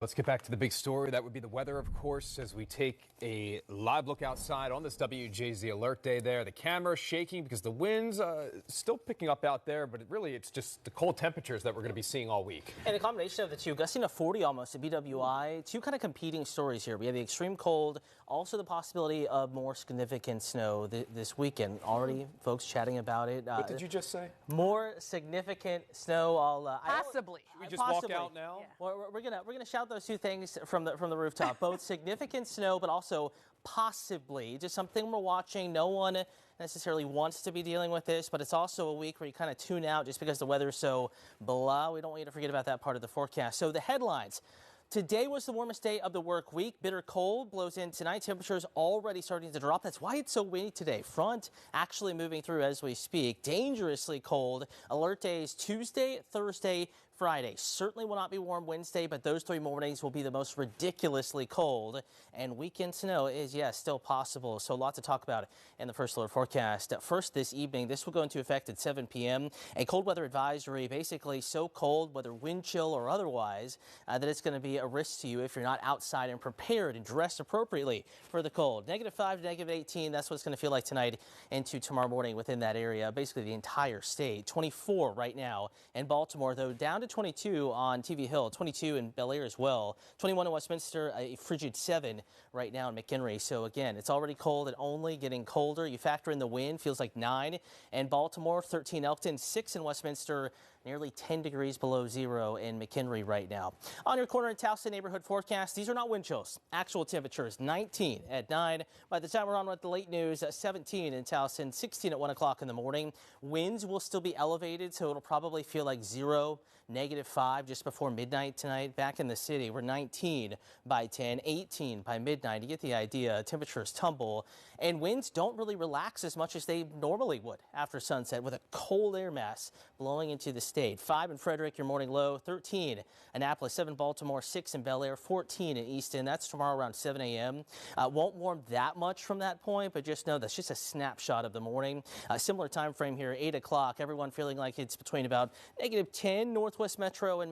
Let's get back to the big story. That would be the weather, of course, as we take a live look outside on this WJZ alert day there. The camera shaking because the wind's still picking up out there, but it's just the cold temperatures that we're going to be seeing all week. And a combination of the two, gusting to 40 almost at BWI. Two kind of competing stories here. We have the extreme cold, also the possibility of more significant snow this weekend. Already folks chatting about it. What did you just say? More significant snow. Possibly. Should we just walk out now? Yeah. We're gonna shout those two things from the rooftop. Both significant snow, but also possibly just something we're watching. No one necessarily wants to be dealing with this, but it's also a week where you kind of tune out just because the weather's so blah. We don't want you to forget about that part of the forecast. So the headlines. Today was the warmest day of the work week. Bitter cold blows in tonight. Temperatures already starting to drop. That's why it's so windy today. Front actually moving through as we speak. Dangerously cold. Alert days Tuesday, Thursday, Friday. Certainly will not be warm Wednesday, but those 3 mornings will be the most ridiculously cold. And weekend snow is, yes, still possible. So a lot to talk about in the first alert forecast. First this evening, this will go into effect at 7 p.m. A cold weather advisory, basically so cold, whether wind chill or otherwise, that it's going to be a risk to you if you're not outside and prepared and dressed appropriately for the cold. -5 to -18, that's what it's going to feel like tonight into tomorrow morning within that area, basically the entire state. 24 right now in Baltimore, though down to 22 on TV Hill, 22 in Bel Air as well, 21 in Westminster, a frigid 7 right now in McHenry. So again, it's already cold and only getting colder. You factor in the wind, feels like 9 in Baltimore, 13 Elkton, 6 in Westminster, nearly 10 degrees below zero in McHenry right now. On your corner in Towson neighborhood forecast, these are not wind chills. Actual temperatures 19 at 9. By the time we're on with the late news, 17 in Towson, 16 at 1 o'clock in the morning. Winds will still be elevated, so it'll probably feel like 0, -5 just before midnight tonight. Back in the city, we're 19 by 10, 18 by midnight. You get the idea. Temperatures tumble, and winds don't really relax as much as they normally would after sunset with a cold air mass blowing into the state. 5 in Frederick, your morning low. 13 Annapolis, 7 Baltimore, 6 in Bel Air, 14 in Easton. That's tomorrow around 7 a.m. Won't warm that much from that point, but just know that's just a snapshot of the morning. Similar time frame here, 8 o'clock. Everyone feeling like it's between about -10 Northwest Metro and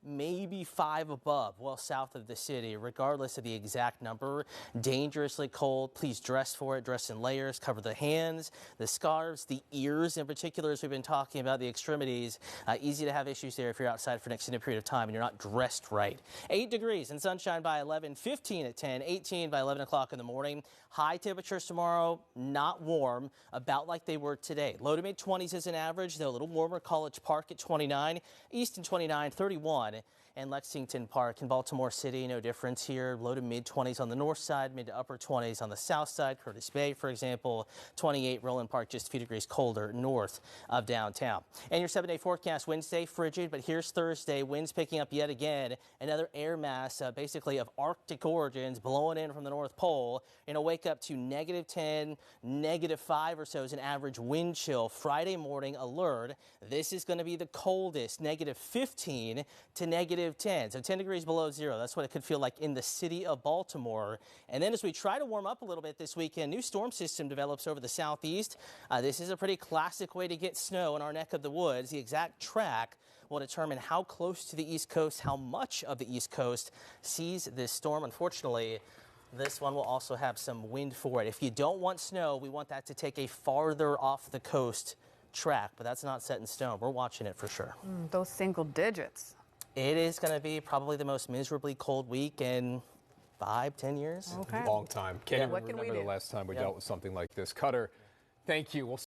maybe 5 above, well south of the city. Regardless of the exact number, dangerously cold. Please dress for it. Dress in layers. Cover the hands, the scarves, the ears in particular, as we've been talking about, the extremities. Easy to have issues there if you're outside for an extended period of time and you're not dressed right. 8 degrees and sunshine by 11, 15 at 10, 18 by 11 o'clock in the morning. High temperatures tomorrow, not warm, about like they were today. Low to mid 20s as an average, though a little warmer. College Park at 29, Easton 29, 31. And Lexington Park in Baltimore City, no difference here. Low to mid 20s on the north side, mid to upper 20s on the south side. Curtis Bay, for example, 28. Roland Park just a few degrees colder north of downtown. And your 7-day forecast, Wednesday frigid, but here's Thursday. Winds picking up yet again. Another air mass, basically of Arctic origins, blowing in from the North Pole. And it'll wake up to -10, -5 or so is an average wind chill. Friday morning alert. This is going to be the coldest, -15 to -10, so 10 degrees below zero. That's what it could feel like in the city of Baltimore. And then as we try to warm up a little bit this weekend, new storm system develops over the southeast. This is a pretty classic way to get snow in our neck of the woods. The exact track will determine how close to the East Coast, how much of the East Coast sees this storm. Unfortunately, this one will also have some wind for it. If you don't want snow, we want that to take a farther off the coast track, but that's not set in stone. We're watching it for sure. Those single digits. It is going to be probably the most miserably cold week in 5-10 years. Okay. Long time. Can't even What can we remember the do? last time we dealt with something like this. Cutter, thank you. We'll